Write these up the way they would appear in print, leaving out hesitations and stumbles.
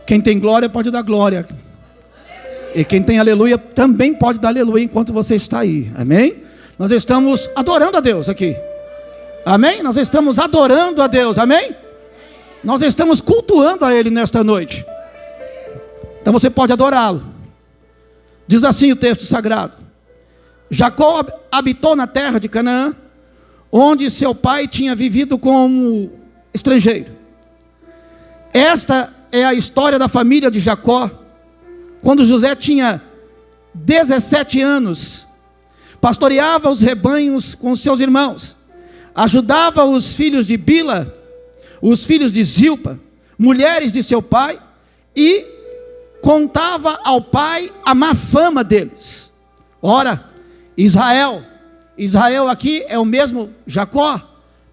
Quem tem glória pode dar glória. E quem tem aleluia também pode dar aleluia enquanto você está aí. Amém? Nós estamos adorando a Deus aqui. Amém? Nós estamos adorando a Deus. Amém? Nós estamos cultuando a Ele nesta noite. Então você pode adorá-lo. Diz assim o texto sagrado: Jacó habitou na terra de Canaã, onde seu pai tinha vivido como estrangeiro. Esta é a história da família de Jacó. Quando José tinha 17 anos, pastoreava os rebanhos com seus irmãos, ajudava os filhos de Bila, os filhos de Zilpa, mulheres de seu pai, e contava ao pai a má fama deles. Ora, Israel aqui é o mesmo Jacó,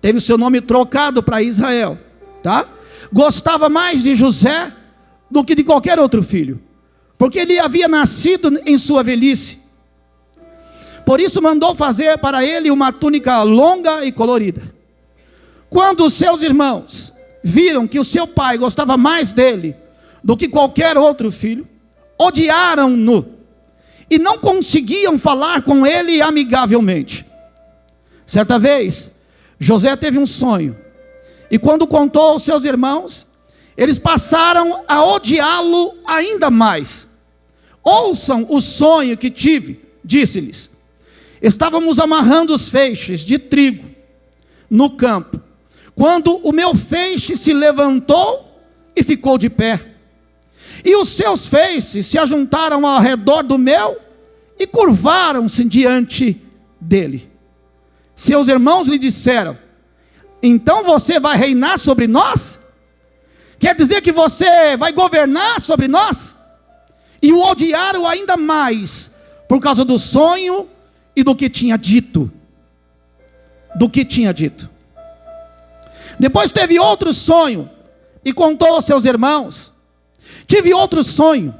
teve o seu nome trocado para Israel, tá? Gostava mais de José do que de qualquer outro filho, porque ele havia nascido em sua velhice. Por isso mandou fazer para ele uma túnica longa e colorida. Quando os seus irmãos viram que o seu pai gostava mais dele do que qualquer outro filho, odiaram-no e não conseguiam falar com ele amigavelmente. Certa vez, José teve um sonho, e quando contou aos seus irmãos, eles passaram a odiá-lo ainda mais. Ouçam o sonho que tive, disse-lhes. Estávamos amarrando os feixes de trigo no campo, quando o meu feixe se levantou e ficou de pé, e os seus feixes se ajuntaram ao redor do meu e curvaram-se diante dele. Seus irmãos lhe disseram: então você vai reinar sobre nós? Quer dizer que você vai governar sobre nós? E o odiaram ainda mais por causa do sonho e do que tinha dito. Depois teve outro sonho e contou aos seus irmãos: tive outro sonho,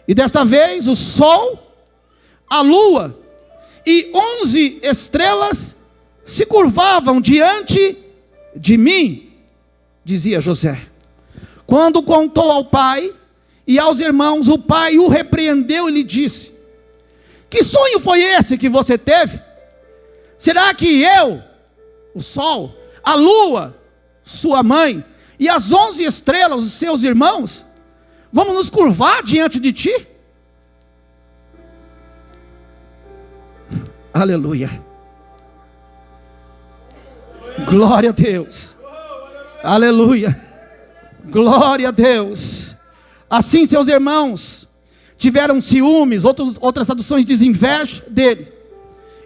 e desta vez o sol, a lua e 11 estrelas se curvavam diante de mim, dizia José. Quando contou ao pai e aos irmãos, o pai o repreendeu e lhe disse: que sonho foi esse que você teve? Será que eu, o sol, a lua, sua mãe, e as 11 estrelas, os seus irmãos, vamos nos curvar diante de ti? Aleluia. Glória a Deus. Aleluia. Glória a Deus. Assim seus irmãos tiveram ciúmes, outras traduções dizem inveja dele.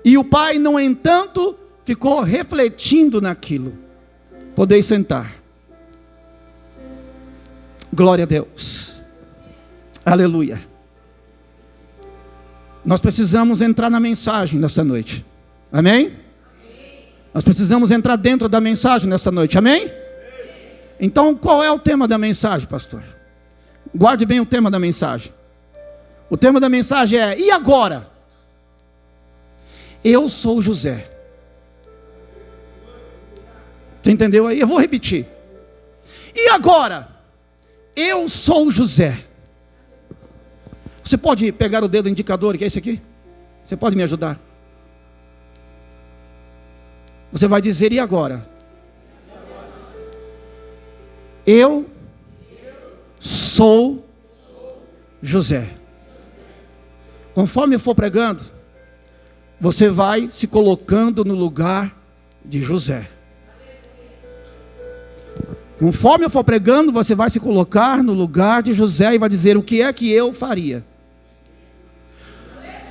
E o pai, no entanto, ficou refletindo naquilo. Podeis sentar. Glória a Deus. Aleluia. Nós precisamos entrar na mensagem nesta noite. Amém? Nós precisamos entrar dentro da mensagem nesta noite. Amém? Então, qual é o tema da mensagem, pastor? Guarde bem o tema da mensagem. O tema da mensagem é: e agora? Eu sou José. Você entendeu aí? Eu vou repetir. E agora? Eu sou José. Você pode pegar o dedo indicador, que é esse aqui? Você pode me ajudar? Você vai dizer: e agora? Eu sou José. Conforme eu for pregando, você vai se colocando no lugar de José. Conforme eu for pregando, você vai se colocar no lugar de José e vai dizer: o que é que eu faria?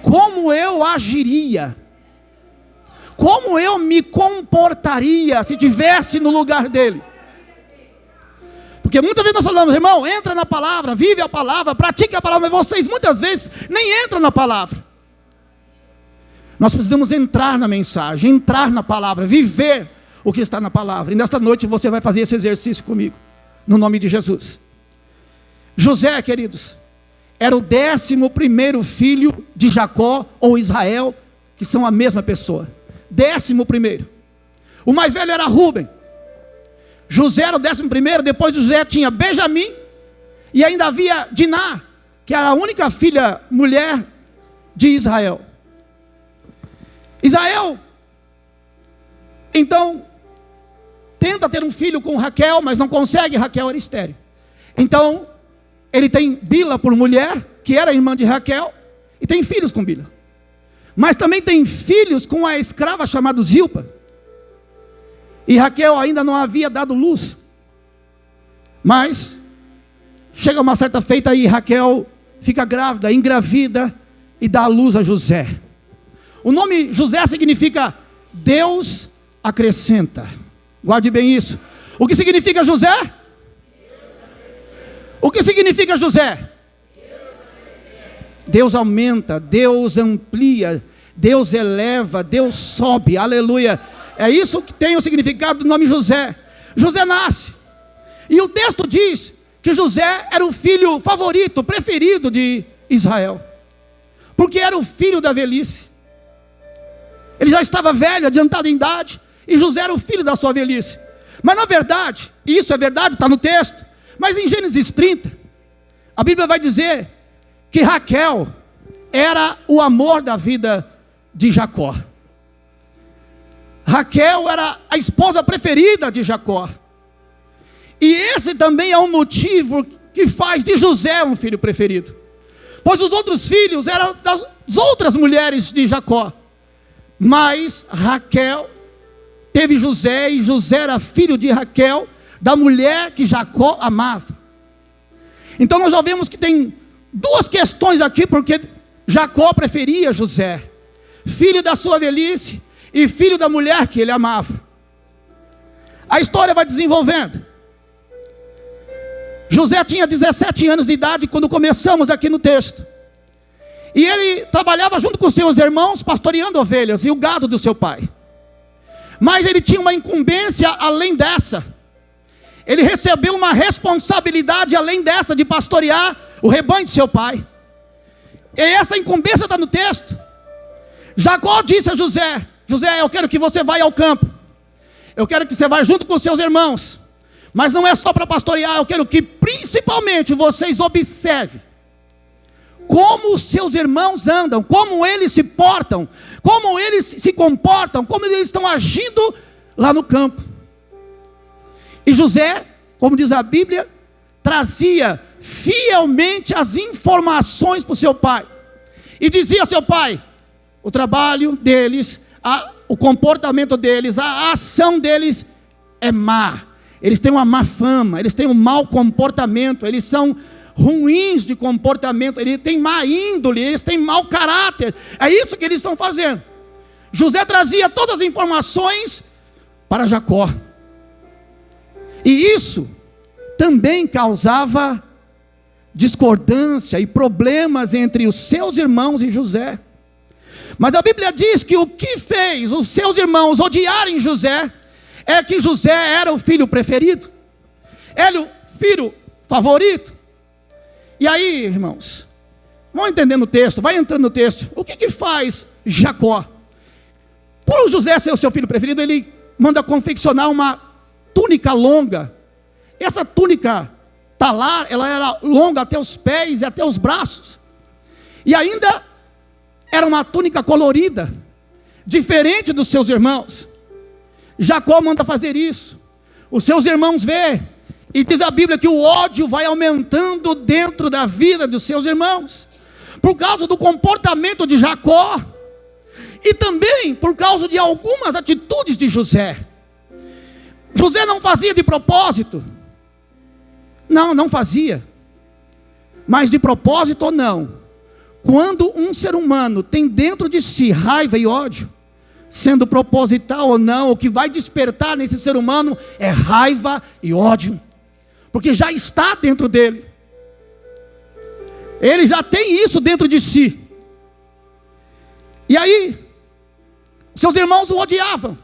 Como eu agiria? Como eu me comportaria se estivesse no lugar dele? Porque muitas vezes nós falamos: irmão, entra na palavra, vive a palavra, pratique a palavra, mas vocês muitas vezes nem entram na palavra. Nós precisamos entrar na mensagem, entrar na palavra, viver o que está na palavra. E nesta noite você vai fazer esse exercício comigo, no nome de Jesus. José, queridos, era o 11º filho de Jacó ou Israel, que são a mesma pessoa. 11º. O mais velho era Rúben. José era o 11º, depois de José tinha Benjamim, e ainda havia Diná, que era a única filha mulher de Israel. Israel, então, tenta ter um filho com Raquel, mas não consegue, Raquel era estéril. Então, ele tem Bila por mulher, que era irmã de Raquel, e tem filhos com Bila. Mas também tem filhos com a escrava chamada Zilpa. E Raquel ainda não havia dado luz. Mas chega uma certa feita e Raquel fica grávida, engravida e dá a luz a José. O nome José significa Deus acrescenta. Guarde bem isso. O que significa José? O que significa José? Deus aumenta, Deus amplia, Deus eleva, Deus sobe, aleluia. É isso que tem o significado do nome José. José nasce, e o texto diz que José era o filho favorito, preferido de Israel, porque era o filho da velhice. Ele já estava velho, adiantado em idade, e José era o filho da sua velhice. Mas na verdade, isso é verdade, está no texto, mas em Gênesis 30, a Bíblia vai dizer que Raquel era o amor da vida de Jacó. Raquel era a esposa preferida de Jacó. E esse também é um motivo que faz de José um filho preferido. Pois os outros filhos eram das outras mulheres de Jacó. Mas Raquel teve José, e José era filho de Raquel, da mulher que Jacó amava. Então nós já vemos que tem duas questões aqui, porque Jacó preferia José, filho da sua velhice e filho da mulher que ele amava. A história vai desenvolvendo. José tinha 17 anos de idade quando começamos aqui no texto. E ele trabalhava junto com seus irmãos, pastoreando ovelhas e o gado do seu pai. Mas ele tinha uma incumbência além dessa. Ele recebeu uma responsabilidade além dessa, de pastorear o rebanho de seu pai. E essa incumbência está no texto. Jacó disse a José: José, eu quero que você vá ao campo. Eu quero que você vá junto com seus irmãos. Mas não é só para pastorear, eu quero que principalmente vocês observem como os seus irmãos andam, como eles se portam, como eles se comportam, como eles estão agindo lá no campo. E José, como diz a Bíblia, trazia fielmente as informações para o seu pai. E dizia ao seu pai: o trabalho deles, o comportamento deles, a ação deles é má. Eles têm uma má fama, eles têm um mau comportamento, eles são ruins de comportamento, eles têm má índole, eles têm mau caráter. É isso que eles estão fazendo. José trazia todas as informações para Jacó. E isso também causava discordância e problemas entre os seus irmãos e José. Mas a Bíblia diz que o que fez os seus irmãos odiarem José é que José era o filho preferido, era o filho favorito. E aí, irmãos, vão entendendo o texto, vai entrando no texto. O que faz Jacó? Por José ser o seu filho preferido, ele manda confeccionar uma túnica longa. Essa túnica talar, ela era longa até os pés e até os braços. E ainda era uma túnica colorida, diferente dos seus irmãos. Jacó manda fazer isso. Os seus irmãos vê, e diz a Bíblia que o ódio vai aumentando dentro da vida dos seus irmãos, por causa do comportamento de Jacó, e também por causa de algumas atitudes de José. José não fazia de propósito. Não fazia. Mas de propósito ou não, quando um ser humano tem dentro de si raiva e ódio, sendo proposital ou não, o que vai despertar nesse ser humano é raiva e ódio, porque já está dentro dele. Ele já tem isso dentro de si. E aí, seus irmãos o odiavam.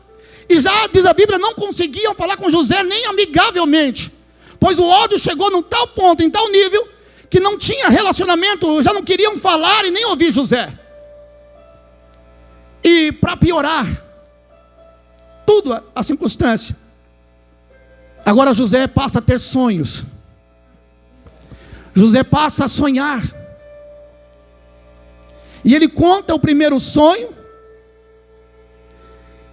E já, diz a Bíblia, não conseguiam falar com José nem amigavelmente, pois o ódio chegou num tal ponto, em tal nível, que não tinha relacionamento, já não queriam falar e nem ouvir José. E para piorar tudo a circunstância, Agora José passa a ter sonhos. José passa a sonhar. E ele conta o primeiro sonho.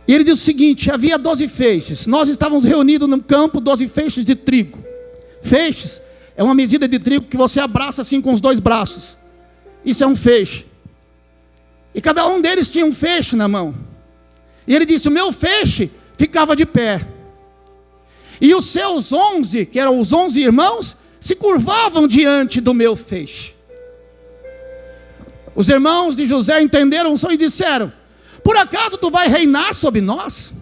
E ele diz o seguinte: havia 12 feixes. Nós estávamos reunidos no campo, 12 feixes de trigo. Feixes é uma medida de trigo que você abraça assim com os dois braços. Isso é um feixe. E cada um deles tinha um feixe na mão. E ele disse: o meu feixe ficava de pé. E os seus 11, que eram os 11 irmãos, se curvavam diante do meu feixe. Os irmãos de José entenderam o sonho e disseram: por acaso tu vai reinar sobre nós?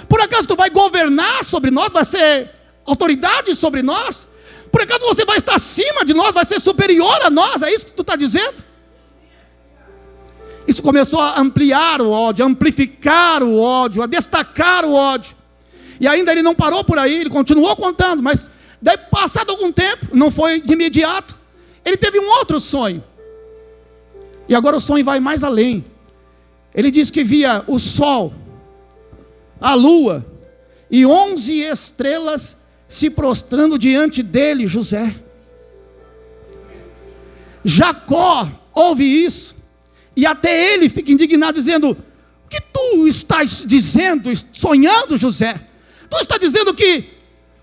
Por acaso tu vai governar sobre nós? Vai ser autoridade sobre nós? Por acaso você vai estar acima de nós? Vai ser superior a nós? É isso que tu está dizendo? Isso começou a ampliar o ódio, a amplificar o ódio, a destacar o ódio. E ainda ele não parou por aí, ele continuou contando, mas daí, passado algum tempo, não foi de imediato, ele teve um outro sonho. E agora o sonho vai mais além. Ele diz que via o sol, a lua e 11 estrelas se prostrando diante dele, José. Jacó ouve isso, e até ele fica indignado, dizendo: o que tu estás dizendo, sonhando, José? Tu está dizendo que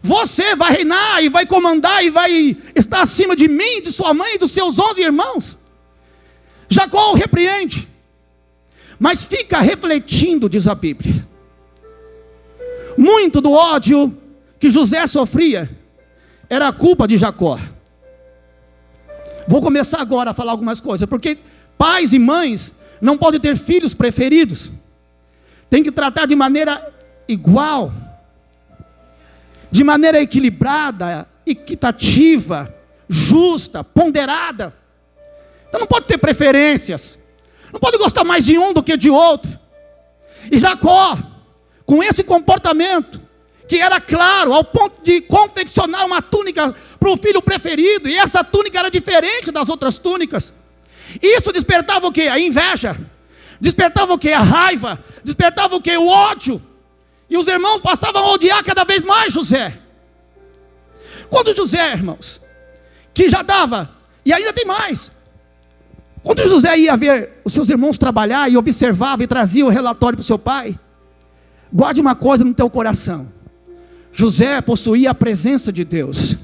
você vai reinar e vai comandar e vai estar acima de mim, de sua mãe e dos seus 11 irmãos? Jacó o repreende, mas fica refletindo, diz a Bíblia. Muito do ódio que José sofria era a culpa de Jacó. Vou começar agora a falar algumas coisas, porque pais e mães não podem ter filhos preferidos. Tem que tratar de maneira igual, de maneira equilibrada, equitativa, justa, ponderada. Então não pode ter preferências, não pode gostar mais de um do que de outro. E Jacó, com esse comportamento, que era claro, ao ponto de confeccionar uma túnica para o filho preferido, e essa túnica era diferente das outras túnicas. Isso despertava o quê? A inveja. Despertava o quê? A raiva. Despertava o quê? O ódio. E os irmãos passavam a odiar cada vez mais José. Quando José, irmãos, que já dava, e ainda tem mais, quando José ia ver os seus irmãos trabalhar e observava e trazia o relatório para o seu pai, guarde uma coisa no teu coração: José possuía a presença de Deus.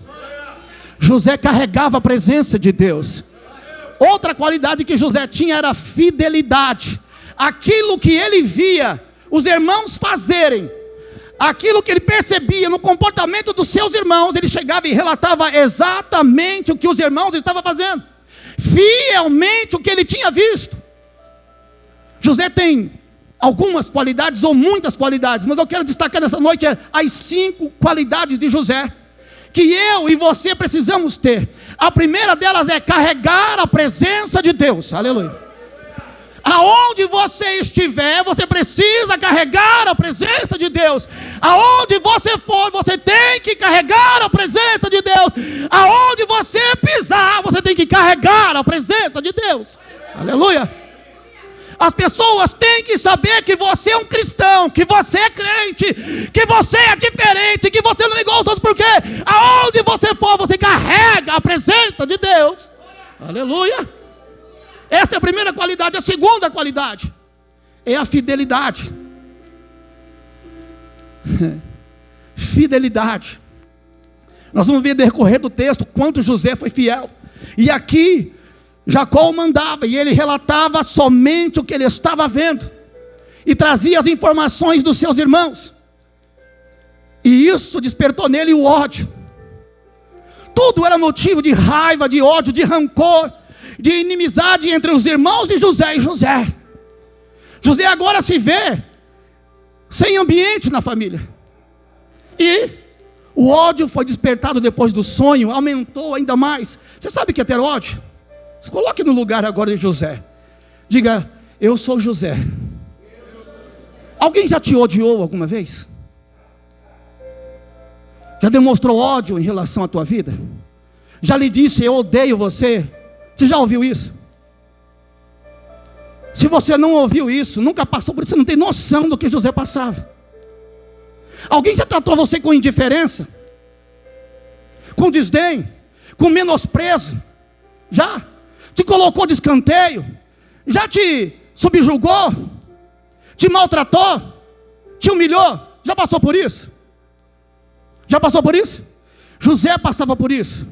José carregava a presença de Deus. Outra qualidade que José tinha era a fidelidade. Aquilo que ele via os irmãos fazerem, aquilo que ele percebia no comportamento dos seus irmãos, ele chegava e relatava exatamente o que os irmãos estavam fazendo, fielmente o que ele tinha visto. José tem algumas qualidades ou muitas qualidades, mas eu quero destacar nessa noite as 5 qualidades de José que eu e você precisamos ter. A primeira delas é carregar a presença de Deus. Aleluia. Aonde você estiver, você precisa carregar a presença de Deus. Aonde você for, você tem que carregar a presença de Deus. Aonde você pisar, você tem que carregar a presença de Deus. Aleluia. As pessoas têm que saber que você é um cristão, que você é crente, que você é diferente, que você não é igual aos outros, porque aonde você for, você carrega a presença de Deus. Aleluia. Essa é a primeira qualidade. A segunda qualidade é a fidelidade. Fidelidade. Nós vamos ver no decorrer do texto quanto José foi fiel. E aqui Jacó mandava e ele relatava somente o que ele estava vendo e trazia as informações dos seus irmãos. E isso despertou nele o ódio. Tudo era motivo de raiva, de ódio, de rancor, de inimizade entre os irmãos de José e José. José agora se vê sem ambiente na família. E o ódio foi despertado depois do sonho, aumentou ainda mais. Você sabe o que é ter ódio? Se coloque no lugar agora de José. Diga: eu sou José. Alguém já te odiou alguma vez? Já demonstrou ódio em relação à tua vida? Já lhe disse: eu odeio você? Você já ouviu isso? Se você não ouviu isso, nunca passou por isso, você não tem noção do que José passava. Alguém já tratou você com indiferença? Com desdém? Com menosprezo? Já? Te colocou de escanteio? Já te subjugou? Te maltratou? Te humilhou? Já passou por isso? Já passou por isso? José passava por isso.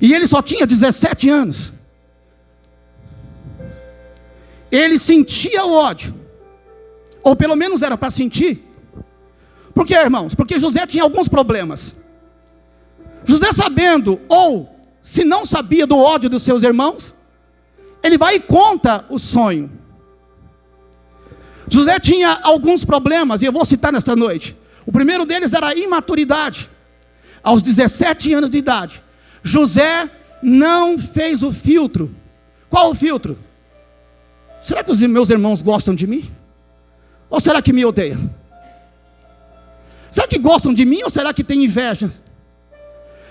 E ele só tinha 17 anos. Ele sentia o ódio. Ou pelo menos era para sentir. Por quê, irmãos? Porque José tinha alguns problemas. José, sabendo, ou se não sabia do ódio dos seus irmãos, ele vai e conta o sonho. José tinha alguns problemas, e eu vou citar nesta noite. O primeiro deles era a imaturidade. Aos 17 anos de idade, José não fez o filtro. Qual o filtro? Será que os meus irmãos gostam de mim? Ou será que me odeiam? Será que gostam de mim ou será que têm inveja?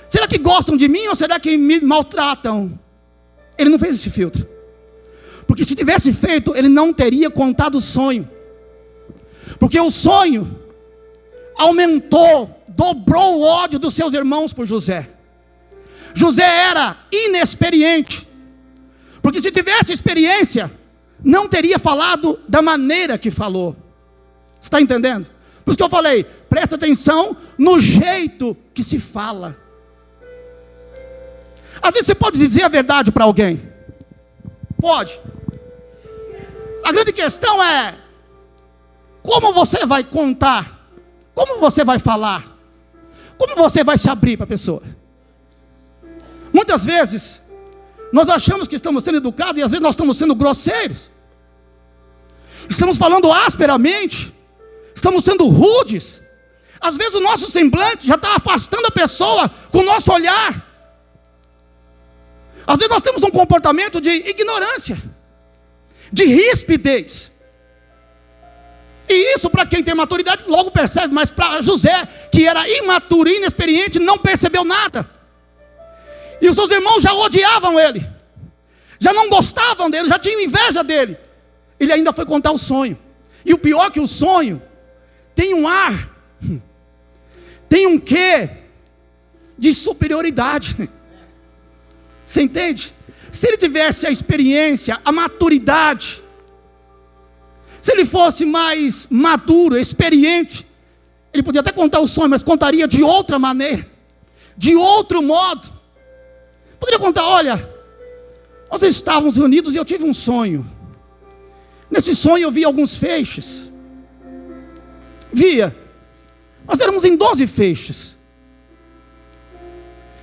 Será que gostam de mim ou será que me maltratam? Ele não fez esse filtro. Porque se tivesse feito, ele não teria contado o sonho. Porque o sonho aumentou, dobrou o ódio dos seus irmãos por José. José era inexperiente. Porque se tivesse experiência, não teria falado da maneira que falou. Você está entendendo? Por isso que eu falei, presta atenção no jeito que se fala. Às vezes você pode dizer a verdade para alguém. Pode. A grande questão é, como você vai contar? Como você vai falar? Como você vai se abrir para a pessoa? Muitas vezes, nós achamos que estamos sendo educados e às vezes nós estamos sendo grosseiros. Estamos falando asperamente. Estamos sendo rudes. Às vezes o nosso semblante já está afastando a pessoa com o nosso olhar. Às vezes nós temos um comportamento de ignorância, de rispidez. E isso, para quem tem maturidade, logo percebe. Mas para José, que era imaturo e inexperiente, não percebeu nada. E os seus irmãos já odiavam ele, já não gostavam dele, já tinham inveja dele. Ele ainda foi contar o sonho. E o pior é que o sonho tem um ar, tem um quê de superioridade. Você entende? Se ele tivesse a experiência, a maturidade, se ele fosse mais maduro, experiente, ele podia até contar o sonho, mas contaria de outra maneira, de outro modo. Poderia contar, olha, nós estávamos reunidos e eu tive um sonho. Nesse sonho eu vi alguns feixes. Via. Nós éramos em 12 feixes.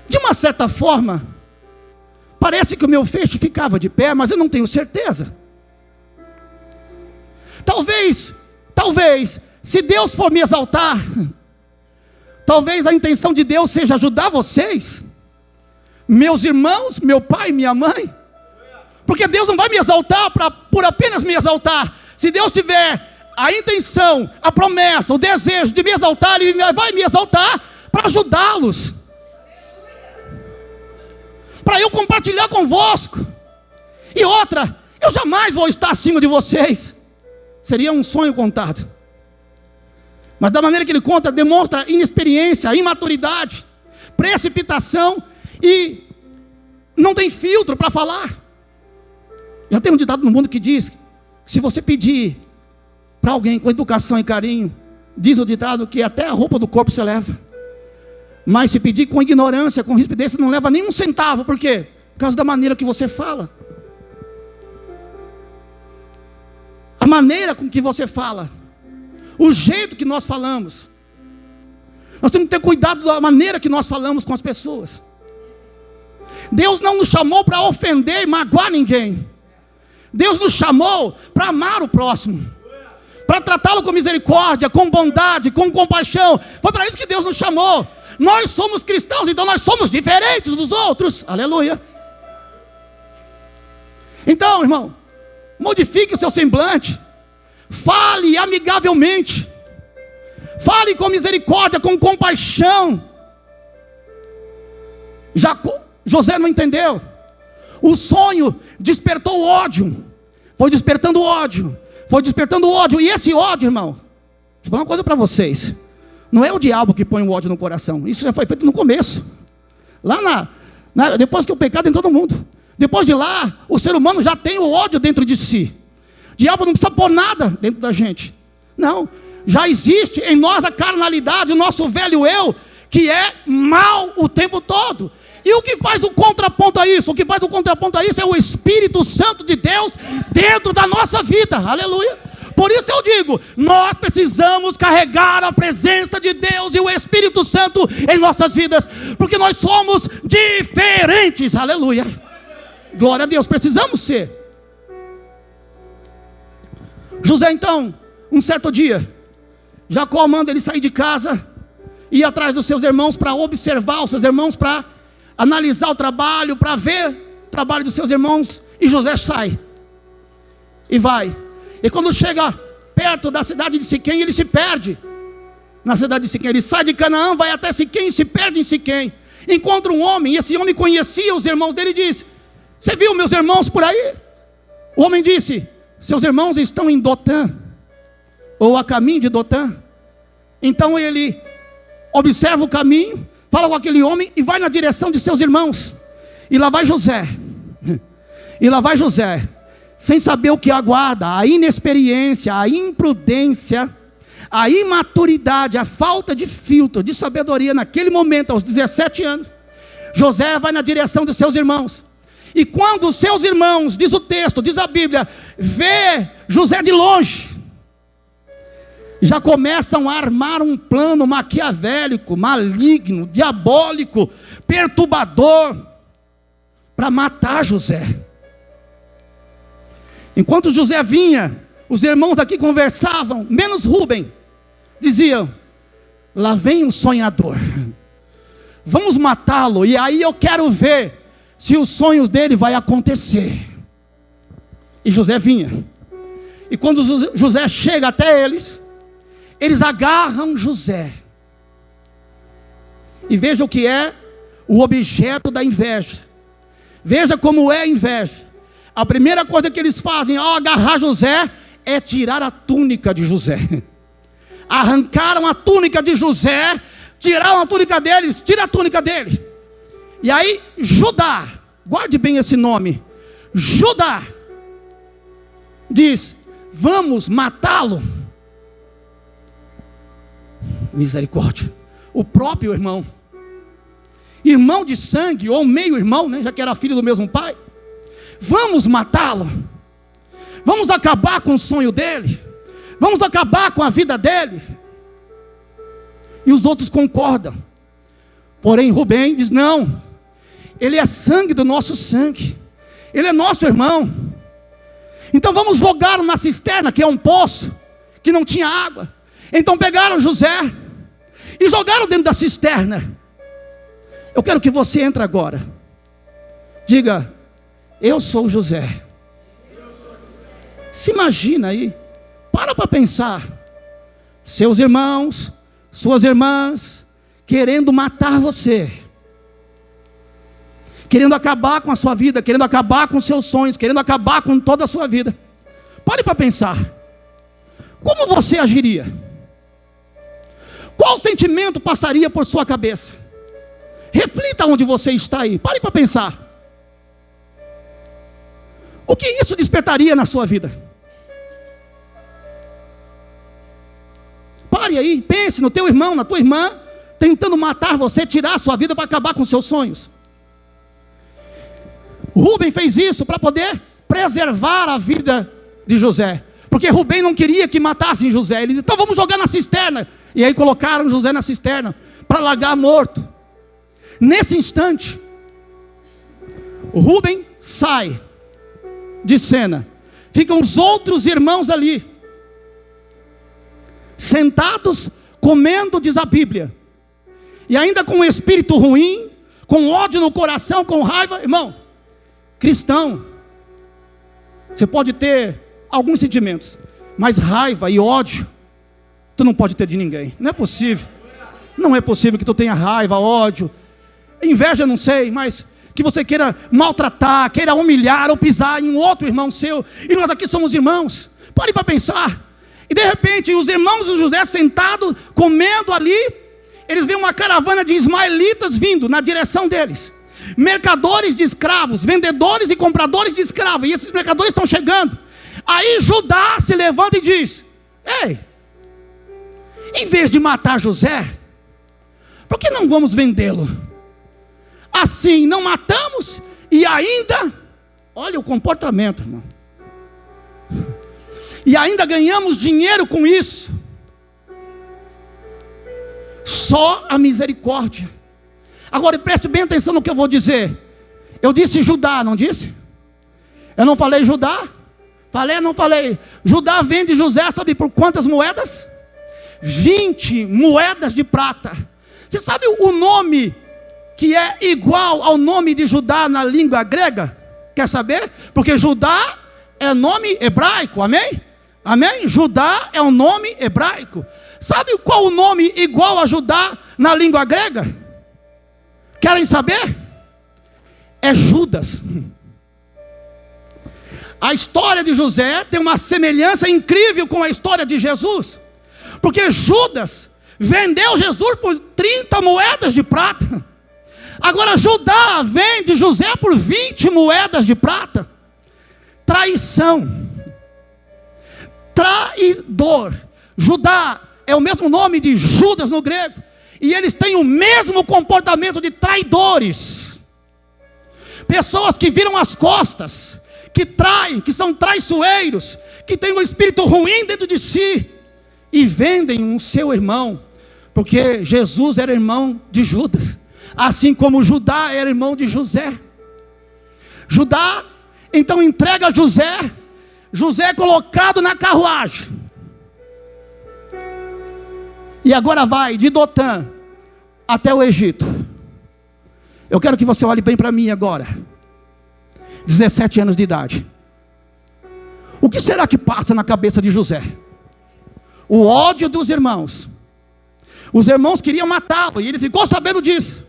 De uma certa forma, parece que o meu feixe ficava de pé, mas eu não tenho certeza. Talvez, se Deus for me exaltar, talvez a intenção de Deus seja ajudar vocês, meus irmãos, meu pai, minha mãe. Porque Deus não vai me exaltar por apenas me exaltar. Se Deus tiver a intenção, a promessa, o desejo de me exaltar, Ele vai me exaltar para ajudá-los, para eu compartilhar convosco. E outra, eu jamais vou estar acima de vocês. Seria um sonho contado. Mas da maneira que ele conta, demonstra inexperiência, imaturidade, precipitação e não tem filtro para falar. Já tem um ditado no mundo que diz que se você pedir para alguém com educação e carinho, diz o ditado que até a roupa do corpo você leva. Mas se pedir com ignorância, com rispidez, você não leva nem um centavo. Por quê? Por causa da maneira que você fala. A maneira com que você fala, o jeito que nós falamos. Nós temos que ter cuidado da maneira que nós falamos com as pessoas. Deus não nos chamou para ofender e magoar ninguém. Deus nos chamou para amar o próximo, para tratá-lo com misericórdia, com bondade, com compaixão. Foi para isso que Deus nos chamou. Nós somos cristãos, então nós somos diferentes dos outros. Aleluia. Então, irmão, modifique o seu semblante. Fale amigavelmente. Fale com misericórdia, com compaixão. José não entendeu. O sonho despertou ódio. Foi despertando ódio. Foi despertando ódio. E esse ódio, irmão, Vou falar uma coisa para vocês. Não é o diabo que põe o ódio no coração. Isso já foi feito no começo. Lá depois que o pecado entrou no mundo. Depois de lá, o ser humano já tem o ódio dentro de si. O diabo não precisa pôr nada dentro da gente. Não. Já existe em nós a carnalidade, o nosso velho eu, que é mal o tempo todo. E o que faz o contraponto a isso? O que faz o contraponto a isso é o Espírito Santo de Deus dentro da nossa vida. Aleluia. Por isso eu digo, nós precisamos carregar a presença de Deus e o Espírito Santo em nossas vidas, porque nós somos diferentes. Aleluia. Glória a Deus, precisamos ser. José então, um certo dia, Jacó manda ele sair de casa, ir atrás dos seus irmãos para observar os seus irmãos, para analisar o trabalho, para ver o trabalho dos seus irmãos. E José sai e vai. E quando chega perto da cidade de Siquém, ele se perde na cidade de Siquém. Ele sai de Canaã, vai até Siquém e se perde em Siquém. Encontra um homem, e esse homem conhecia os irmãos dele e diz: você viu meus irmãos por aí? O homem disse: seus irmãos estão em Dotã, ou a caminho de Dotã. Então ele observa o caminho, fala com aquele homem e vai na direção de seus irmãos. E lá vai José. E lá vai José, sem saber o que aguarda, a inexperiência, a imprudência, a imaturidade, a falta de filtro, de sabedoria naquele momento, aos 17 anos. José vai na direção dos seus irmãos. E quando os seus irmãos, diz o texto, diz a Bíblia, vê José de longe, já começam a armar um plano maquiavélico, maligno, diabólico, perturbador, para matar José. Enquanto José vinha, os irmãos aqui conversavam, menos Rubem, diziam: lá vem um sonhador, vamos matá-lo, e aí eu quero ver se os sonhos dele vai acontecer. E José vinha, e quando José chega até eles, eles agarram José, e veja o que é o objeto da inveja, veja como é a inveja. A primeira coisa que eles fazem ao agarrar José é tirar a túnica de José. Arrancaram a túnica de José, tiraram a túnica deles, tira a túnica dele. E aí Judá, guarde bem esse nome, Judá diz: vamos matá-lo. Misericórdia. O próprio irmão de sangue, ou meio irmão, né, já que era filho do mesmo pai. Vamos matá-lo, vamos acabar com o sonho dele, vamos acabar com a vida dele. E os outros concordam. Porém Rubem diz: não, ele é sangue do nosso sangue, ele é nosso irmão. Então vamos jogar na cisterna, que é um poço, que não tinha água. Então pegaram José e jogaram dentro da cisterna. Eu quero que você entre agora, diga: eu sou José. Se imagina aí, para pensar, seus irmãos, suas irmãs, querendo matar você, querendo acabar com a sua vida, querendo acabar com seus sonhos, querendo acabar com toda a sua vida. Pare para pensar, como você agiria? Qual sentimento passaria por sua cabeça? Reflita onde você está aí, pare para pensar. O que isso despertaria na sua vida? Pare aí, pense no teu irmão, na tua irmã, tentando matar você, tirar a sua vida para acabar com seus sonhos. Rubem fez isso para poder preservar a vida de José, porque Rubem não queria que matassem José. Ele disse: então vamos jogar na cisterna. E aí colocaram José na cisterna para largar morto. Nesse instante, Rubem sai de cena, ficam os outros irmãos ali, sentados, comendo, diz a Bíblia, e ainda com um espírito ruim, com ódio no coração, com raiva. Irmão, cristão, você pode ter alguns sentimentos, mas raiva e ódio, tu não pode ter de ninguém. Não é possível, não é possível que tu tenha raiva, ódio, inveja, não sei, mas que você queira maltratar, queira humilhar ou pisar em um outro irmão seu. E nós aqui somos irmãos. Pare para pensar. E de repente os irmãos de José sentados, comendo ali, eles veem uma caravana de ismaelitas vindo na direção deles. Mercadores de escravos, vendedores e compradores de escravos. E esses mercadores estão chegando. Aí Judá se levanta e diz: ei, em vez de matar José, por que não vamos vendê-lo? Assim não matamos e ainda, olha o comportamento, irmão, e ainda ganhamos dinheiro com isso. Só a misericórdia. Agora preste bem atenção no que eu vou dizer. Eu disse Judá, não disse? Eu não falei Judá? Falei ou não falei? Judá vende José, sabe por quantas moedas? 20 moedas de prata. Você sabe o nome que é igual ao nome de Judá na língua grega? Quer saber? Porque Judá é nome hebraico, amém? Amém? Judá é um nome hebraico. Sabe qual o nome igual a Judá na língua grega? Querem saber? É Judas. A história de José tem uma semelhança incrível com a história de Jesus. Porque Judas vendeu Jesus por 30 moedas de prata. Agora Judá vende José por 20 moedas de prata. Traição. Traidor. Judá é o mesmo nome de Judas no grego. E eles têm o mesmo comportamento de traidores. Pessoas que viram as costas, que traem, que são traiçoeiros, que têm um espírito ruim dentro de si, e vendem o seu irmão, porque Jesus era irmão de Judas, assim como Judá era irmão de José. Judá então entrega José. José é colocado na carruagem, e agora vai de Dotã até o Egito. Eu quero que você olhe bem para mim agora. 17 anos de idade. O que será que passa na cabeça de José? O ódio dos irmãos. Os irmãos queriam matá-lo e ele ficou sabendo disso.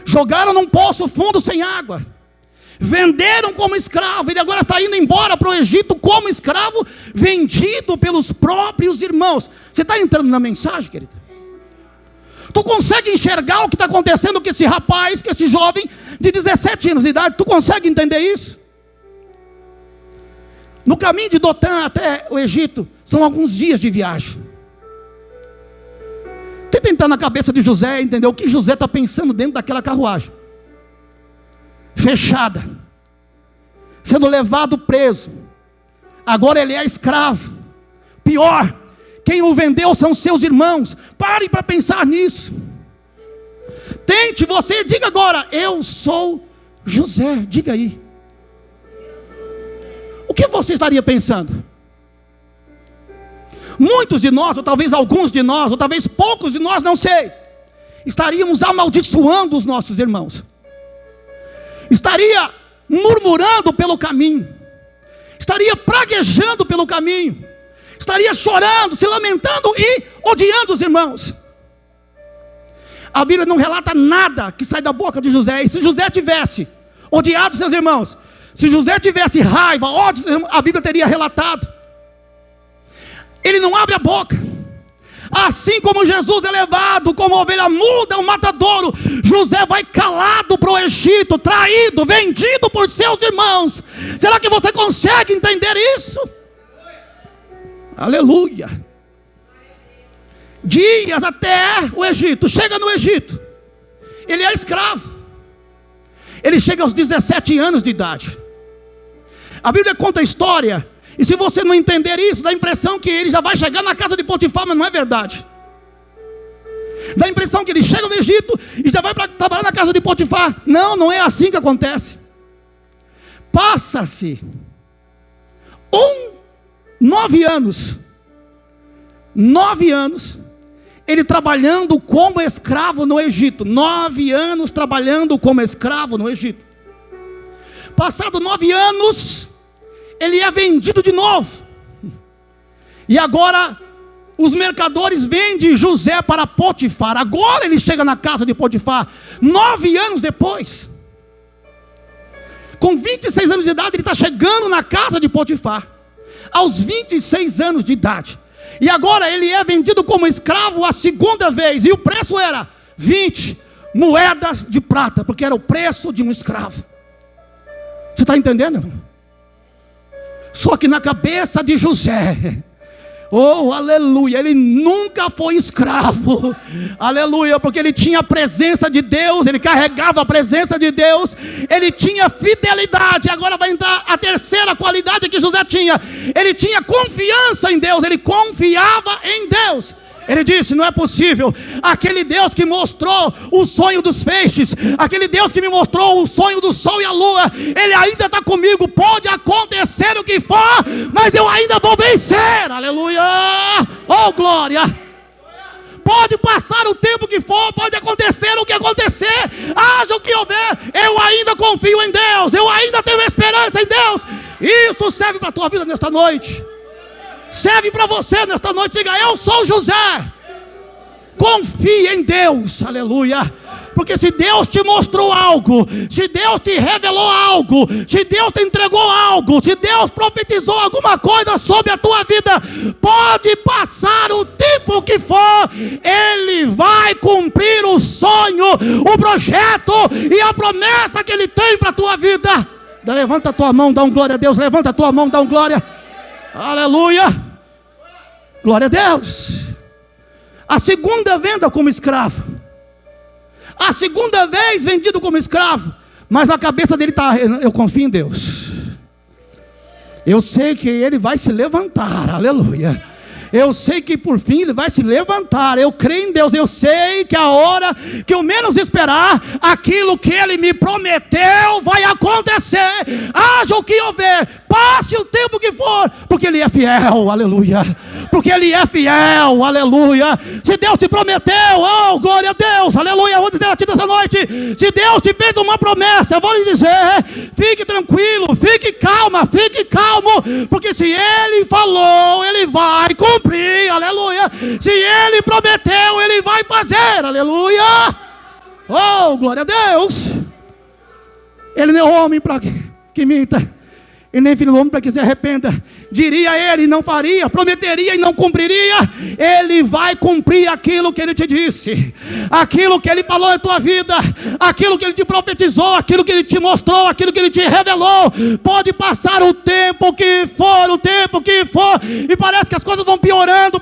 Jogaram num poço fundo sem água. Venderam como escravo. Ele agora está indo embora para o Egito como escravo, vendido pelos próprios irmãos. Você está entrando na mensagem, querido? Tu consegue enxergar o que está acontecendo com esse rapaz, com esse jovem de 17 anos de idade? Tu consegue entender isso? No caminho de Dotã até o Egito, são alguns dias de viagem. Tenta entrar na cabeça de José e entender o que José está pensando dentro daquela carruagem. Fechada. Sendo levado preso. Agora ele é escravo. Pior, quem o vendeu são seus irmãos. Pare para pensar nisso. Tente você, diga agora: eu sou José. Diga aí. O que você estaria pensando? Muitos de nós, ou talvez alguns de nós, ou talvez poucos de nós, não sei, estaríamos amaldiçoando os nossos irmãos. Estaria murmurando pelo caminho. Estaria praguejando pelo caminho. Estaria chorando, se lamentando e odiando os irmãos. A Bíblia não relata nada que sai da boca de José. E se José tivesse odiado seus irmãos, se José tivesse raiva, ódio, a Bíblia teria relatado. Ele não abre a boca. Assim como Jesus é levado como ovelha muda ao matadouro, José vai calado para o Egito, traído, vendido por seus irmãos. Será que você consegue entender isso? Aleluia. Dias até o Egito. Chega no Egito. Ele é escravo. Ele chega aos 17 anos de idade. A Bíblia conta a história. E se você não entender isso, dá a impressão que ele já vai chegar na casa de Potifar, mas não é verdade. Dá a impressão que ele chega no Egito e já vai para trabalhar na casa de Potifar. Não, não é assim que acontece. Passa-se 9 anos. 9 anos ele trabalhando como escravo no Egito. 9 anos trabalhando como escravo no Egito. Passado 9 anos, ele é vendido de novo. E agora os mercadores vendem José para Potifar. Agora ele chega na casa de Potifar, 9 anos depois. Com 26 anos de idade, ele está chegando na casa de Potifar. Aos 26 anos de idade, E agora ele é vendido como escravo a segunda vez. E o preço era 20 moedas de prata, porque era o preço de um escravo. Você está entendendo? Só que na cabeça de José, oh, aleluia, ele nunca foi escravo, aleluia, porque ele tinha a presença de Deus, ele carregava a presença de Deus, ele tinha fidelidade. Agora vai entrar a terceira qualidade que José tinha: ele tinha confiança em Deus, ele confiava em Deus. Ele disse: não é possível, aquele Deus que mostrou o sonho dos feixes, aquele Deus que me mostrou o sonho do sol e a lua, Ele ainda está comigo. Pode acontecer o que for, mas eu ainda vou vencer, aleluia, oh glória. Pode passar o tempo que for, pode acontecer o que acontecer, haja o que houver, eu ainda confio em Deus, eu ainda tenho esperança em Deus. Isto serve para a tua vida nesta noite, serve para você nesta noite. Diga: eu sou José. Confie em Deus, aleluia. Porque se Deus te mostrou algo, se Deus te revelou algo, se Deus te entregou algo, se Deus profetizou alguma coisa sobre a tua vida, pode passar o tempo que for, Ele vai cumprir o sonho, o projeto e a promessa que Ele tem para a tua vida. Levanta a tua mão, dá um glória a Deus. Levanta a tua mão, dá um glória. Aleluia, glória a Deus. A segunda venda como escravo, a segunda vez vendido como escravo, mas na cabeça dele está: eu confio em Deus, eu sei que Ele vai se levantar, aleluia, eu sei que por fim Ele vai se levantar, eu creio em Deus, eu sei que a hora que eu menos esperar, aquilo que Ele me prometeu vai acontecer, haja o que houver, passe o tempo que for, porque Ele é fiel, aleluia, porque Ele é fiel, aleluia. Se Deus te prometeu, oh glória a Deus, aleluia, eu vou dizer a ti nessa noite, se Deus te fez uma promessa, eu vou lhe dizer, fique tranquilo, fique calma, fique calmo, porque se Ele falou, Ele vai cumprir, aleluia. Se Ele prometeu, Ele vai fazer, aleluia, oh glória a Deus. Ele não é homem para que minta, e nem filho do homem para que se arrependa. Diria Ele e não faria, prometeria e não cumpriria. Ele vai cumprir aquilo que Ele te disse, aquilo que Ele falou na tua vida, aquilo que Ele te profetizou, aquilo que Ele te mostrou, aquilo que Ele te revelou. Pode passar o tempo que for, e parece que as coisas vão piorando,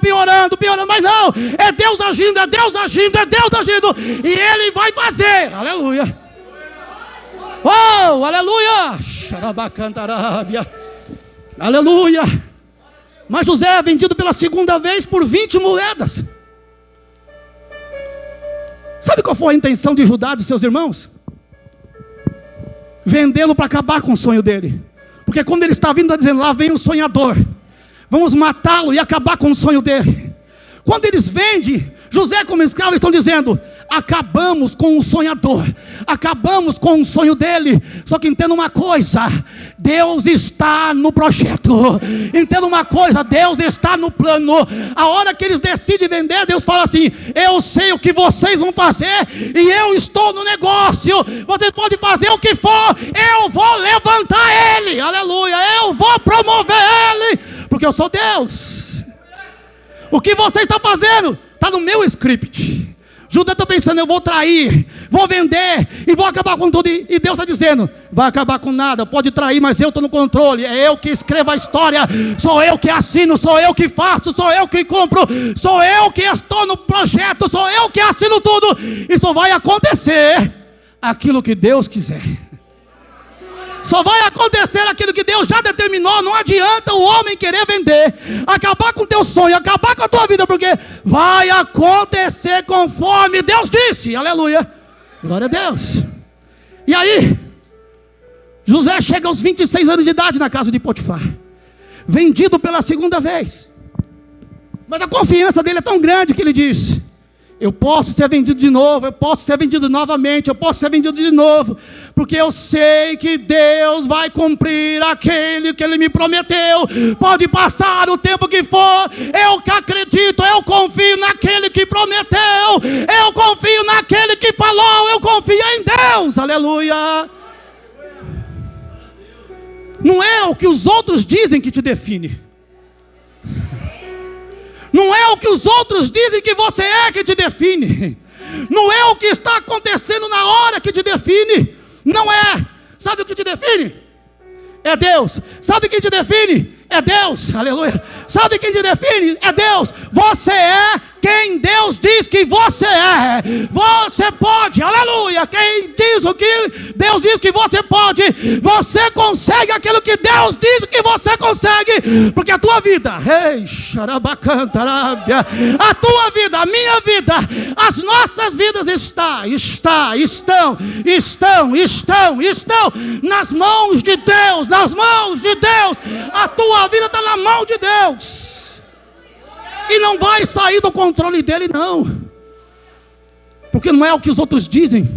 mas não, é Deus agindo, é Deus agindo, é Deus agindo, e Ele vai fazer, aleluia. Oh, aleluia, aleluia. Mas José é vendido pela segunda vez por 20 moedas. Sabe qual foi a intenção de Judá e de seus irmãos? Vendê-lo para acabar com o sonho dele. Porque quando ele está vindo, está dizendo: lá vem o sonhador, vamos matá-lo e acabar com o sonho dele. Quando eles vendem José como escravo, eles estão dizendo: acabamos com o sonhador, acabamos com o sonho dele. Só que entenda uma coisa: Deus está no projeto. Entenda uma coisa: Deus está no plano. A hora que eles decidem vender, Deus fala assim: eu sei o que vocês vão fazer e eu estou no negócio. Vocês podem fazer o que for, eu vou levantar ele, aleluia, eu vou promover ele, porque eu sou Deus. O que você está fazendo está no meu script. Judá está pensando: eu vou trair, vou vender e vou acabar com tudo. E Deus está dizendo: vai acabar com nada, pode trair, mas eu estou no controle. É eu que escrevo a história, sou eu que assino, sou eu que faço, sou eu que compro, sou eu que estou no projeto, sou eu que assino tudo. E só vai acontecer aquilo que Deus quiser. Só vai acontecer aquilo que Deus já determinou. Não adianta o homem querer vender, acabar com o teu sonho, acabar com a tua vida, porque vai acontecer conforme Deus disse, aleluia, glória a Deus. E aí, José chega aos 26 anos de idade na casa de Potifar, vendido pela segunda vez. Mas a confiança dele é tão grande que ele diz: eu posso ser vendido de novo, eu posso ser vendido novamente, eu posso ser vendido de novo, porque eu sei que Deus vai cumprir aquele que Ele me prometeu. Pode passar o tempo que for, eu que acredito, eu confio naquele que prometeu, eu confio naquele que falou, eu confio em Deus, aleluia. Não é o que os outros dizem que te define, Não é o que os outros dizem que você é que te define. Não é o que está acontecendo na hora que te define. Não é. Sabe o que te define? É Deus. Sabe quem te define? É Deus. Aleluia. Sabe quem te define? É Deus. Você é quem Deus diz que você é. Você pode. Aleluia. Quem diz o que Deus diz que você pode, você consegue aquilo que Deus diz que você consegue. Porque a tua vida, a tua vida, a minha vida, as nossas vidas estão nas mãos de Deus. Nas mãos de Deus. A tua vida está na mão de Deus. E não vai sair do controle dele, não. Porque não é o que os outros dizem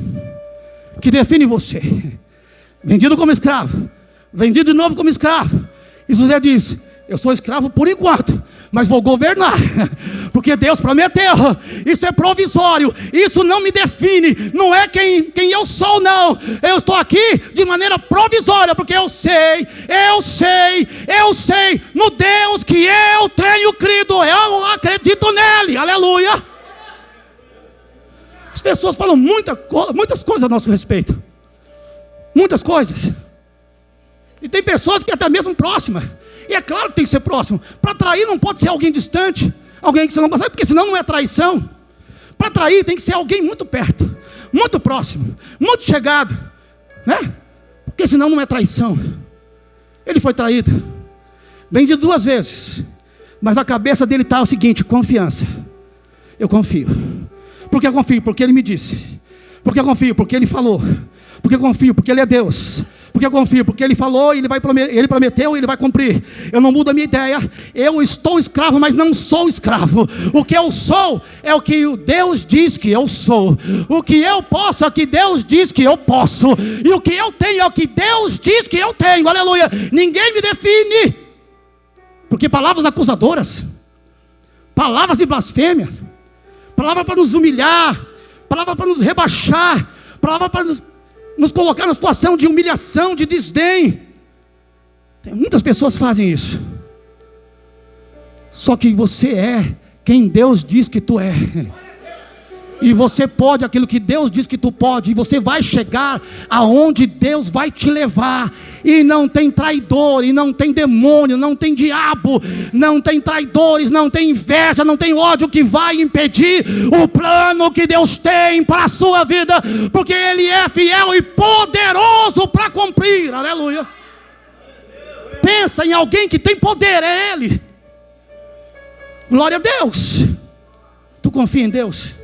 que define você. Vendido como escravo, vendido de novo como escravo. E José diz: eu sou escravo por enquanto, mas vou governar, porque Deus prometeu. Isso é provisório, isso não me define. Não é quem eu sou, não. Eu estou aqui de maneira provisória, porque eu sei no Deus que eu tenho crido. Eu acredito nele, aleluia. As pessoas falam muitas coisas a nosso respeito, muitas coisas. E tem pessoas que até mesmo próximas. E é claro que tem que ser próximo. Para trair não pode ser alguém distante, alguém que você não consegue, porque senão não é traição. Para trair tem que ser alguém muito perto, muito próximo, muito chegado, né? Porque senão não é traição. Ele foi traído, vendido 2 vezes, mas na cabeça dele está o seguinte: confiança. Eu confio. Por que eu confio? Porque ele me disse. Porque eu confio? Porque ele falou. Porque eu confio? Porque ele é Deus. Porque eu confio? Porque ele falou, ele prometeu e ele vai cumprir. Eu não mudo a minha ideia. Eu estou escravo, mas não sou escravo. O que eu sou é o que o Deus diz que eu sou. O que eu posso é o que Deus diz que eu posso. E o que eu tenho é o que Deus diz que eu tenho. Aleluia. Ninguém me define. Porque palavras acusadoras, palavras de blasfêmia, palavra para nos humilhar, palavra para nos rebaixar, palavra para nos colocar na situação de humilhação, de desdém. Muitas pessoas fazem isso. Só que você é quem Deus diz que tu é. E você pode aquilo que Deus diz que tu pode. E você vai chegar aonde Deus vai te levar. E não tem traidor, e não tem demônio, não tem diabo, não tem traidores, não tem inveja, não tem ódio que vai impedir o plano que Deus tem para a sua vida. Porque Ele é fiel e poderoso para cumprir. Aleluia. Pensa em alguém que tem poder, é Ele. Glória a Deus. Tu confia em Deus?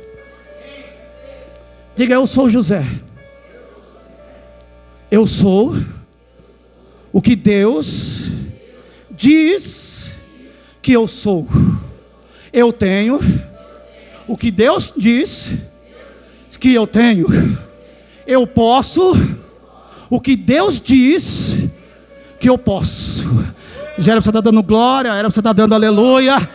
Diga: eu sou José. Eu sou o que Deus diz que eu sou. Eu tenho o que Deus diz que eu tenho. Eu posso o que Deus diz que eu posso. Já era você estar dando glória, era você estar dando aleluia,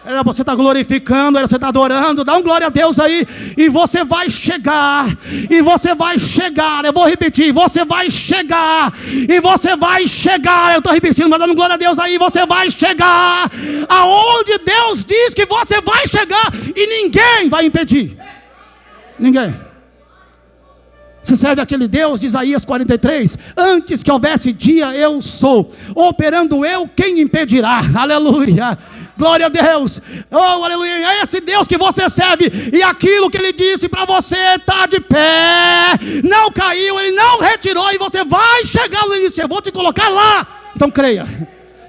era você estar glorificando, era você estar adorando. Dá um glória a Deus aí. E você vai chegar. E você vai chegar. Eu vou repetir. Você vai chegar. E você vai chegar. Eu estou repetindo, mas dando glória a Deus aí. Você vai chegar aonde Deus diz que você vai chegar. E ninguém vai impedir. Ninguém. Você serve aquele Deus de Isaías 43. Antes que houvesse dia, eu sou. Operando eu, quem impedirá? Aleluia. Glória a Deus. Oh, aleluia. É esse Deus que você serve. E aquilo que Ele disse para você está de pé. Não caiu, Ele não retirou. E você vai chegar. Ele disse: eu vou te colocar lá. Então creia.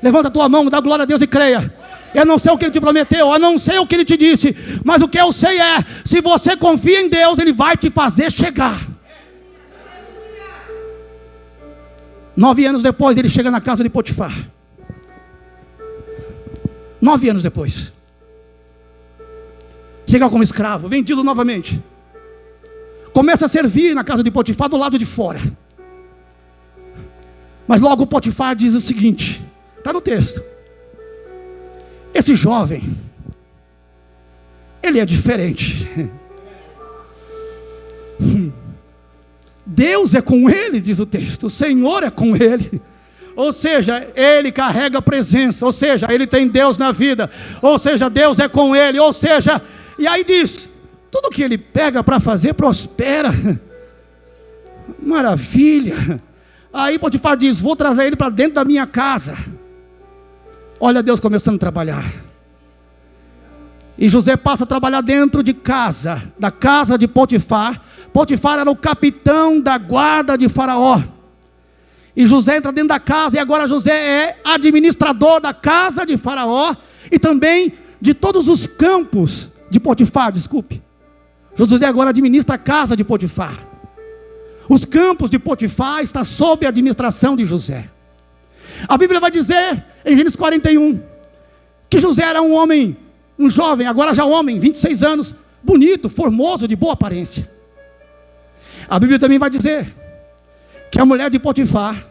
Levanta a tua mão, dá glória a Deus e creia. Eu não sei o que Ele te prometeu, eu não sei o que Ele te disse. Mas o que eu sei é: se você confia em Deus, Ele vai te fazer chegar. 9 anos depois, ele chega na casa de Potifar. 9 anos depois. Chega como escravo, vendido novamente. Começa a servir na casa de Potifar do lado de fora. Mas logo Potifar diz o seguinte, está no texto: esse jovem, ele é diferente. Deus é com ele, diz o texto. O Senhor é com ele. ou seja, ele carrega a presença, ou seja, ele tem Deus na vida, ou seja, Deus é com ele, ou seja, e aí diz, tudo que ele pega para fazer prospera, maravilha. Aí Potifar diz, vou trazer ele para dentro da minha casa. Olha Deus começando a trabalhar. E José passa a trabalhar dentro de casa, da casa de Potifar. Potifar era o capitão da guarda de Faraó. E José entra dentro da casa, e agora José é administrador da casa de Faraó, e também de todos os campos de Potifar, desculpe. José agora administra a casa de Potifar. Os campos de Potifar estão sob a administração de José. A Bíblia vai dizer, em Gênesis 41, que José era um homem, um jovem, agora já homem, 26 anos, bonito, formoso, de boa aparência. A Bíblia também vai dizer que a mulher de Potifar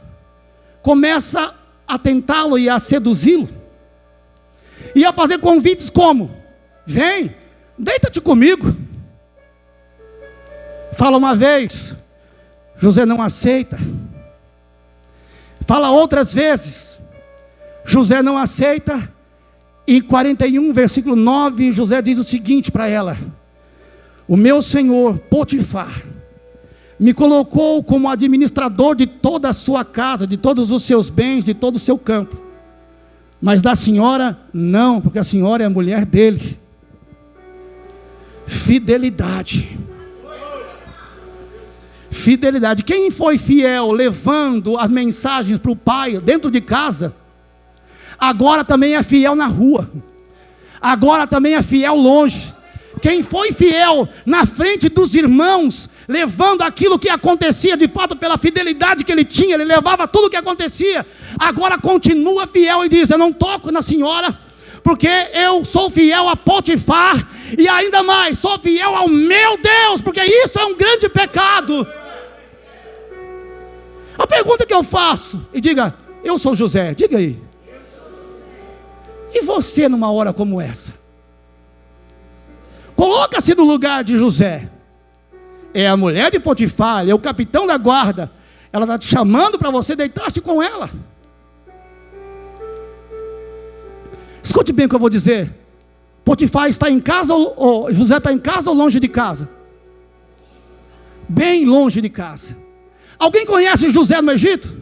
começa a tentá-lo e a seduzi-lo, e a fazer convites como, vem, deita-te comigo. Fala uma vez, José não aceita. Fala outras vezes, José não aceita. Em 41, versículo 9, José diz o seguinte para ela: o meu senhor Potifar me colocou como administrador de toda a sua casa, de todos os seus bens, de todo o seu campo, mas da senhora não, porque a senhora é a mulher dele. Fidelidade. Fidelidade. Quem foi fiel levando as mensagens para o pai dentro de casa, agora também é fiel na rua, agora também é fiel longe. Quem foi fiel na frente dos irmãos, levando aquilo que acontecia de fato pela fidelidade que ele tinha, ele levava tudo o que acontecia, agora continua fiel e diz: eu não toco na senhora, porque eu sou fiel a Potifar, e ainda mais, sou fiel ao meu Deus, porque isso é um grande pecado. A pergunta que eu faço, e diga, eu sou José, diga aí, e você numa hora como essa? Coloca-se no lugar de José. É a mulher de Potifar, é o capitão da guarda, ela está te chamando para você deitar-se com ela. Escute bem o que eu vou dizer. Potifar está em casa, ou José está em casa ou longe de casa? Bem longe de casa. Alguém conhece José no Egito?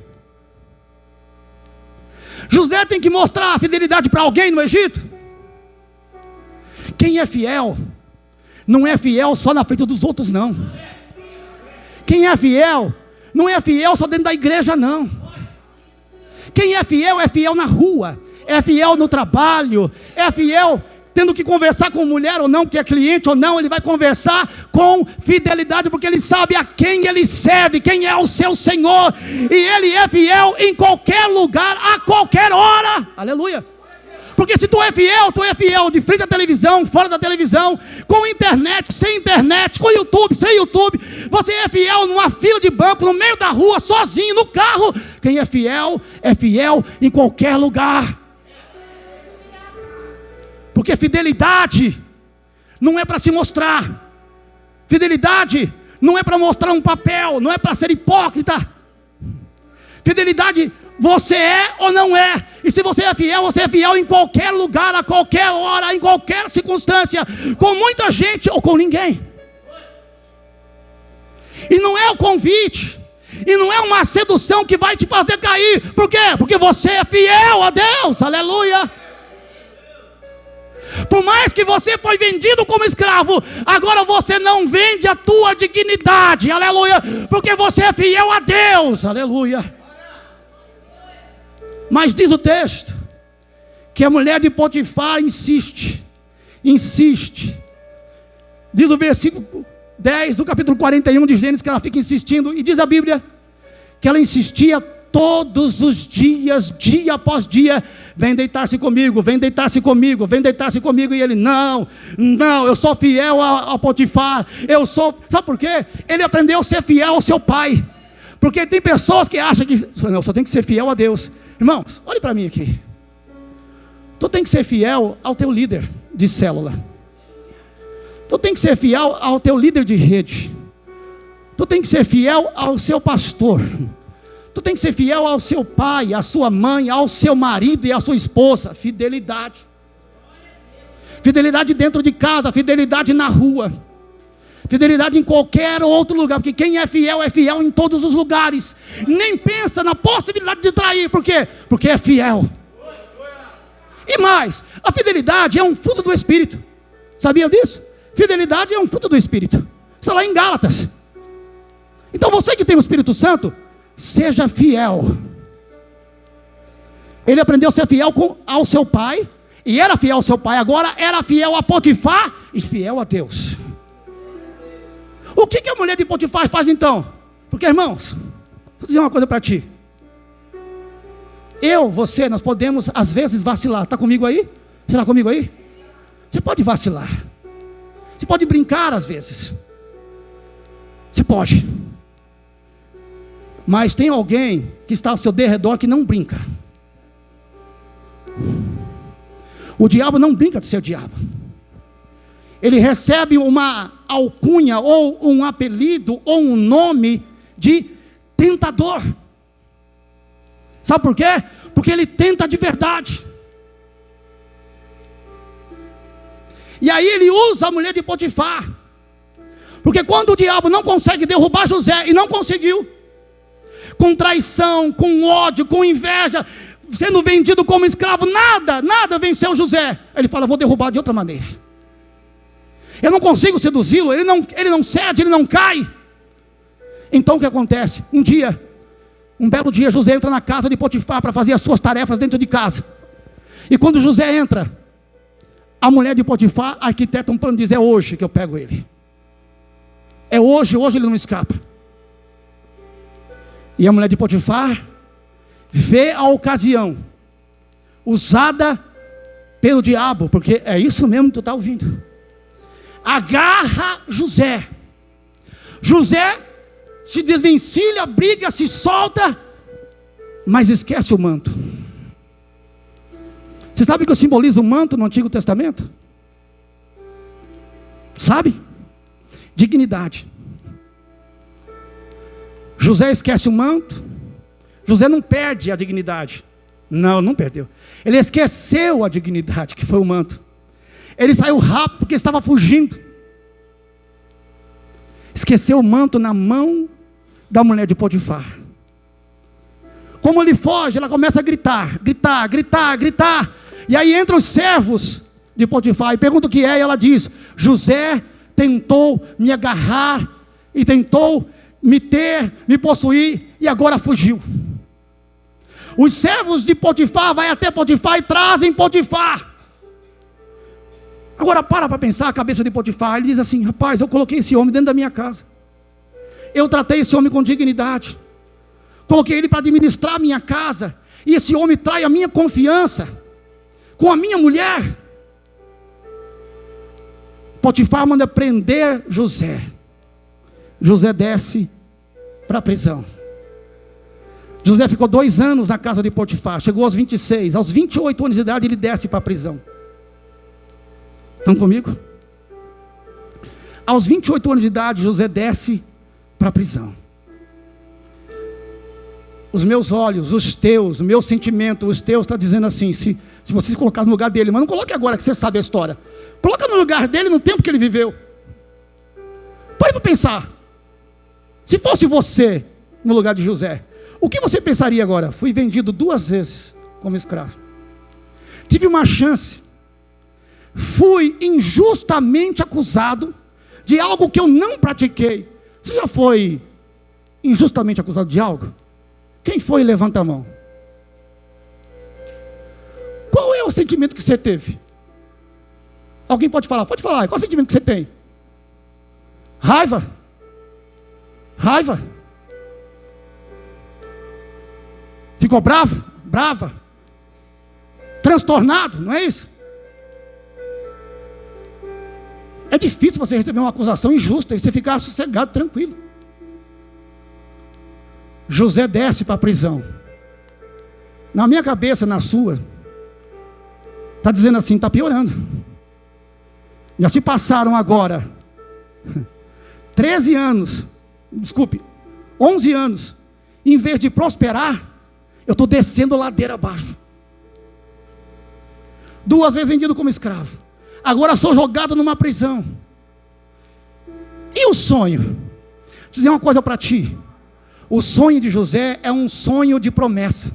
José tem que mostrar a fidelidade para alguém no Egito? Quem é fiel, não é fiel só na frente dos outros, não. Quem é fiel, não é fiel só dentro da igreja, não. Quem é fiel na rua, é fiel no trabalho, é fiel tendo que conversar com mulher ou não, que é cliente ou não, ele vai conversar com fidelidade, porque ele sabe a quem ele serve, quem é o seu Senhor, e ele é fiel em qualquer lugar, a qualquer hora. Aleluia. Porque se tu é fiel de frente à televisão, fora da televisão, com internet, sem internet, com YouTube, sem YouTube. Você é fiel numa fila de banco, no meio da rua, sozinho, no carro. Quem é fiel em qualquer lugar. Porque fidelidade não é para se mostrar. Fidelidade não é para mostrar um papel, não é para ser hipócrita. Fidelidade, você é ou não é? E se você é fiel em qualquer lugar, a qualquer hora, em qualquer circunstância, com muita gente ou com ninguém. E não é o convite, e não é uma sedução que vai te fazer cair. Por quê? Porque você é fiel a Deus. Aleluia. Por mais que você foi vendido como escravo, agora você não vende a tua dignidade. Aleluia. Porque você é fiel a Deus. Aleluia. Mas diz o texto que a mulher de Potifar insiste. Diz o versículo 10 do capítulo 41 de Gênesis que ela fica insistindo. E diz a Bíblia que ela insistia todos os dias, dia após dia: vem deitar-se comigo, vem deitar-se comigo, vem deitar-se comigo. E ele: não, eu sou fiel a Potifar, sabe por quê? Ele aprendeu a ser fiel ao seu pai. Porque tem pessoas que acham que não, só tem que ser fiel a Deus. Irmãos, olhe para mim aqui. Tu tem que ser fiel ao teu líder de célula. Tu tem que ser fiel ao teu líder de rede. Tu tem que ser fiel ao seu pastor. Tu tem que ser fiel ao seu pai, à sua mãe, ao seu marido e à sua esposa. Fidelidade. Fidelidade dentro de casa, fidelidade na rua, fidelidade em qualquer outro lugar, porque quem é fiel em todos os lugares. Nem pensa na possibilidade de trair. Por quê? Porque é fiel. E mais, a fidelidade é um fruto do Espírito. Sabia disso? Fidelidade é um fruto do Espírito. Está lá em Gálatas. Então você que tem o Espírito Santo, seja fiel. Ele aprendeu a ser fiel ao seu pai, e era fiel ao seu pai, agora era fiel a Potifar e fiel a Deus. O que a mulher de Potifar faz então? Porque, irmãos, vou dizer uma coisa para ti. Você, nós podemos às vezes vacilar. Está comigo aí? Você está comigo aí? Você pode vacilar. Você pode brincar às vezes. Você pode. Mas tem alguém que está ao seu derredor que não brinca. O diabo não brinca de ser diabo. Ele recebe uma alcunha, ou um apelido, ou um nome de tentador. Sabe por quê? Porque ele tenta de verdade. E aí ele usa a mulher de Potifar. Porque quando o diabo não consegue derrubar José, e não conseguiu, com traição, com ódio, com inveja, sendo vendido como escravo, nada venceu José. Ele fala: vou derrubar de outra maneira. Eu não consigo seduzi-lo, ele não cede, ele não cai. Então o que acontece? Um belo dia, José entra na casa de Potifar para fazer as suas tarefas dentro de casa. E quando José entra, a mulher de Potifar arquiteta um plano, diz: é hoje que eu pego ele. É hoje ele não escapa. E a mulher de Potifar vê a ocasião usada pelo diabo, porque é isso mesmo que tu está ouvindo. Agarra José. José se desvencilha, briga, se solta, mas esquece o manto. Você sabe o que simboliza o manto no Antigo Testamento? Sabe? Dignidade. José esquece o manto. José não perde a dignidade. Não perdeu. Ele esqueceu a dignidade, que foi o manto. Ele saiu rápido porque estava fugindo. Esqueceu o manto na mão da mulher de Potifar. Como ele foge, ela começa a gritar. E aí entram os servos de Potifar e perguntam o que é, e ela diz: José tentou me agarrar, e tentou me possuir, e agora fugiu. Os servos de Potifar vai até Potifar e trazem Potifar. Agora para pensar a cabeça de Potifar. Ele diz assim: rapaz, eu coloquei esse homem dentro da minha casa, eu tratei esse homem com dignidade, coloquei ele para administrar a minha casa, e esse homem trai a minha confiança com a minha mulher. Potifar manda prender José. José desce para a prisão. José ficou 2 anos na casa de Potifar. Chegou aos 26, aos 28 anos de idade ele desce para a prisão. Estão comigo? Aos 28 anos de idade José desce para a prisão. Os meus olhos, os teus, o meu sentimento, os teus, está dizendo assim: se você se colocar no lugar dele, mas não coloque agora que você sabe a história, coloca no lugar dele no tempo que ele viveu. Pare para pensar. Se fosse você no lugar de José, o que você pensaria agora? Fui vendido 2 vezes como escravo, tive uma chance, fui injustamente acusado de algo que eu não pratiquei. Você já foi injustamente acusado de algo? Quem foi? Levanta a mão. Qual é o sentimento que você teve? Alguém pode falar? Pode falar. Qual é o sentimento que você tem? Raiva? Ficou bravo? Brava? Transtornado? Não é isso? É difícil você receber uma acusação injusta e você ficar sossegado, tranquilo. José desce para a prisão. Na minha cabeça, na sua, está dizendo assim: está piorando. Já se passaram agora 11 anos, em vez de prosperar, eu estou descendo ladeira abaixo. 2 vezes vendido como escravo, agora sou jogado numa prisão. E o sonho? Vou dizer uma coisa para ti. O sonho de José é um sonho de promessa.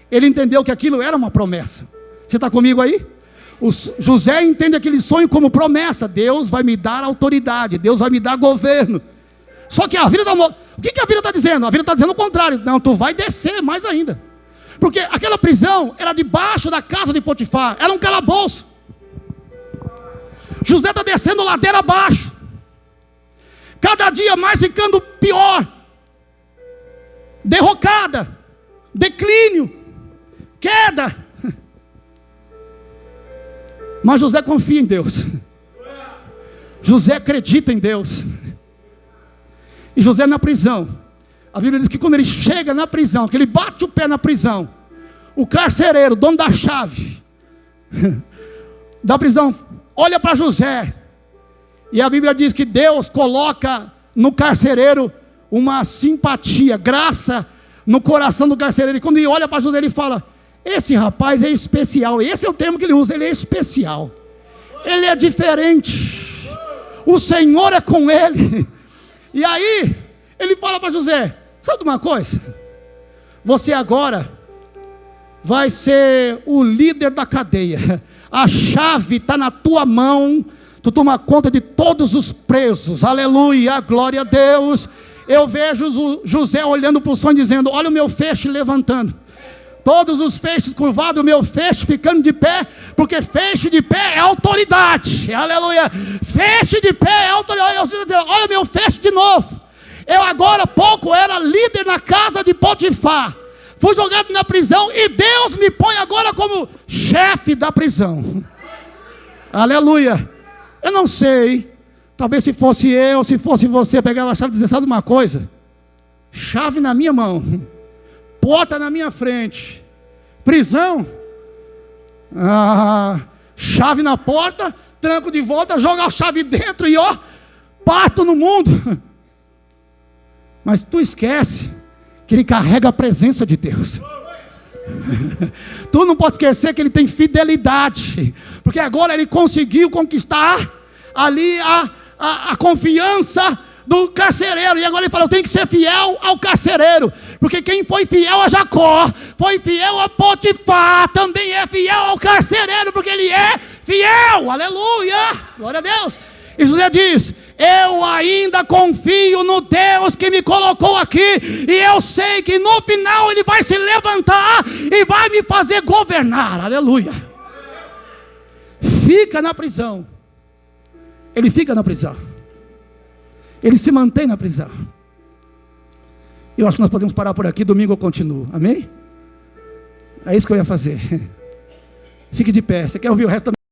Ele entendeu que aquilo era uma promessa. Você está comigo aí? José entende aquele sonho como promessa. Deus vai me dar autoridade, Deus vai me dar governo. Só que a vida o que a vida está dizendo? A vida está dizendo o contrário. Não, tu vai descer mais ainda. Porque aquela prisão era debaixo da casa de Potifar, era um calabouço. José está descendo ladeira abaixo, cada dia mais ficando pior, derrocada, declínio, queda. Mas José confia em Deus, José acredita em Deus. E José na prisão, a Bíblia diz que quando ele chega na prisão, que ele bate o pé na prisão, o carcereiro, dono da chave da prisão, olha para José, e a Bíblia diz que Deus coloca no carcereiro uma simpatia, graça no coração do carcereiro. E quando ele olha para José, ele fala: esse rapaz é especial. Esse é o termo que ele usa, ele é especial, ele é diferente, o Senhor é com ele. E aí ele fala para José: sabe uma coisa? Você agora vai ser o líder da cadeia. A chave está na tua mão. Tu toma conta de todos os presos. Aleluia, glória a Deus. Eu vejo José olhando para o sonho dizendo: olha o meu feixe levantando. Todos os feixes curvados, o meu feixe ficando de pé. Porque feixe de pé é autoridade. Aleluia. Feixe de pé é autoridade. Olha o meu feixe de novo. Eu agora há pouco era líder na casa de Potifar. Fui jogado na prisão e Deus me põe agora como chefe da prisão. Aleluia. Eu não sei, talvez se fosse eu, se fosse você, pegava a chave e dizia: sabe uma coisa? Chave na minha mão, porta na minha frente, prisão, chave na porta, tranco de volta, joga a chave dentro e ó, parto no mundo. Mas tu esquece que ele carrega a presença de Deus. Tu não pode esquecer que ele tem fidelidade, porque agora ele conseguiu conquistar ali a confiança do carcereiro, e agora ele fala: eu tenho que ser fiel ao carcereiro, porque quem foi fiel a Jacó, foi fiel a Potifar, também é fiel ao carcereiro, porque ele é fiel. Aleluia, glória a Deus. E José diz: eu ainda confio no Deus que me colocou aqui, e eu sei que no final ele vai se levantar e vai me fazer governar. Aleluia. Fica na prisão. Ele fica na prisão, ele se mantém na prisão. Eu acho que nós podemos parar por aqui. Domingo eu continuo, amém? É isso que eu ia fazer. Fique de pé. Você quer ouvir o resto da